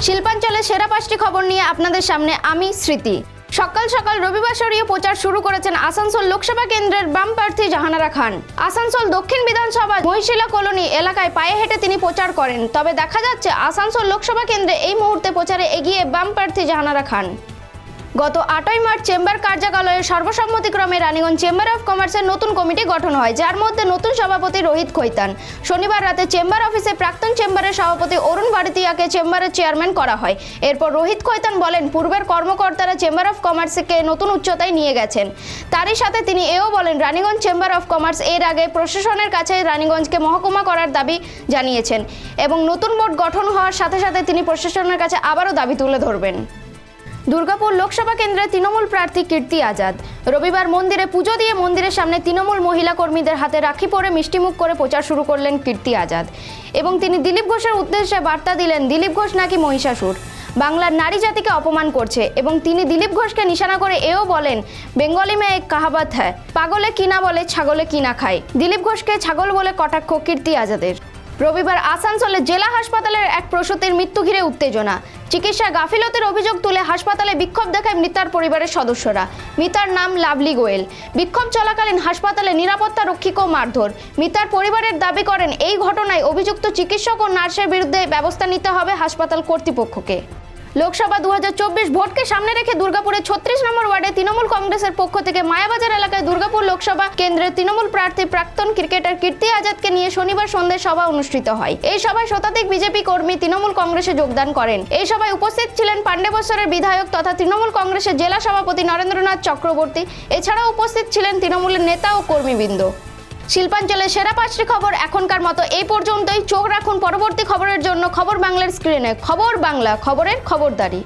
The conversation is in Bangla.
শিল্পাঞ্চলের সেরা 5টি খবর নিয়ে আপনাদের সামনে আমি স্মৃতি। সকাল সকাল রবিবাসরীয় প্রচার শুরু করেছেন আসানসোল লোকসভা কেন্দ্রের বাম প্রার্থী জাহানারা খান। আসানসোল দক্ষিণ বিধানসভা মহিশিলা কলোনি এলাকায় পায়ে হেঁটে তিনি প্রচার করেন। তবে দেখা যাচ্ছে আসানসোল লোকসভা কেন্দ্রে এই মুহূর্তে প্রচারে এগিয়ে বাম প্রার্থী জাহানারা খান। গত 8ই মার্চ চেম্বার কার্যালয়ে সর্বসম্মতিক্রমে রানীগঞ্জ চেম্বার অফ কমার্সের নতুন কমিটি গঠন হয়, যার মধ্যে নতুন সভাপতি রোহিত খৈতান। শনিবার রাতে চেম্বার অফিসে প্রাক্তন চেম্বারের সভাপতি অরুণ ভারতীয়াকে চেম্বারের চেয়ারম্যান করা হয়। এরপর রোহিত খৈতান বলেন, পূর্বের কর্মকর্তারা চেম্বার অফ কমার্সকে নতুন উচ্চতায় নিয়ে গেছেন। তারই সাথে তিনি এও বলেন, রানীগঞ্জ চেম্বার অফ কমার্স এর আগে প্রশাসনের কাছে রানীগঞ্জকে মহকুমা করার দাবি জানিয়েছেন এবং নতুন বোর্ড গঠন হওয়ার সাথে সাথে তিনি প্রশাসনের কাছে আবারও দাবি তুলে ধরবেন। দুর্গাপুর লোকসভা কেন্দ্রের তৃণমূল প্রার্থী কীর্তি আজাদ রবিবার মন্দিরে পুজো দিয়ে মন্দিরের সামনে তৃণমূল মহিলা কর্মীদের হাতে রাখি পরে মিষ্টিমুখ করে প্রচার শুরু করলেন কীর্তি আজাদ এবং তিনি দিলীপ ঘোষের উদ্দেশ্যে বার্তা দিলেন, দিলীপ ঘোষ নাকি মহিষাসুর, বাংলার নারী জাতিকে অপমান করছে। এবং তিনি দিলীপ ঘোষকে নিশানা করে এও বলেন, বেঙ্গলি মে এক কাহাবত হ্যায়, পাগলে কিনা বলে ছাগলে কিনা খায়। দিলীপ ঘোষকে ছাগল বলে কটাক্ষ কীর্তি আজাদের। রবিবার আসানসোলের জেলা হাসপাতালের এক প্রসূতির মৃত্যু ঘিরে উত্তেজনা। চিকিৎসা গাফিলতির অভিযোগ তুলে হাসপাতালে বিক্ষোভ দেখায় মৃতার পরিবারের সদস্যরা। মৃতার নাম লাভলি গোয়েল। বিক্ষোভ চলাকালীন হাসপাতালে নিরাপত্তা রক্ষীকেও মারধর। মৃতার পরিবারের দাবি করেন, এই ঘটনায় অভিযুক্ত চিকিৎসক ও নার্সের বিরুদ্ধে ব্যবস্থা নিতে হবে হাসপাতাল কর্তৃপক্ষকে। লোকসভা 2024 ভোটকে সামনে রেখে দুর্গাপুরে 36 নম্বর ওয়ার্ডে তৃণমূল কংগ্রেসের পক্ষ থেকে মায়াবাজার এলাকায় দুর্গাপুর লোকসভা কেন্দ্রের তৃণমূল প্রার্থী প্রাক্তন ক্রিকেটার কীর্তি আজাদকে নিয়ে শনিবার সন্ধ্যায় সভা অনুষ্ঠিত হয়। এই সভায় শতাধিক বিজেপি কর্মী তৃণমূল কংগ্রেসে যোগদান করেন। এই সভায় উপস্থিত ছিলেন পাণ্ডেবশ্বরের বিধায়ক তথা তৃণমূল কংগ্রেসের জেলা সভাপতি নরেন্দ্রনাথ চক্রবর্তী। এছাড়াও উপস্থিত ছিলেন তৃণমূলের নেতা ও কর্মীবৃন্দ। শিল্পাঞ্চলের সেরা 5টি খবর এখনকার মতো এই পর্যন্তই। চোখ রাখুন পরবর্তী খবরের জন্য খবর বাংলার স্ক্রিনে। খবর বাংলা, খবরের খবরদারি।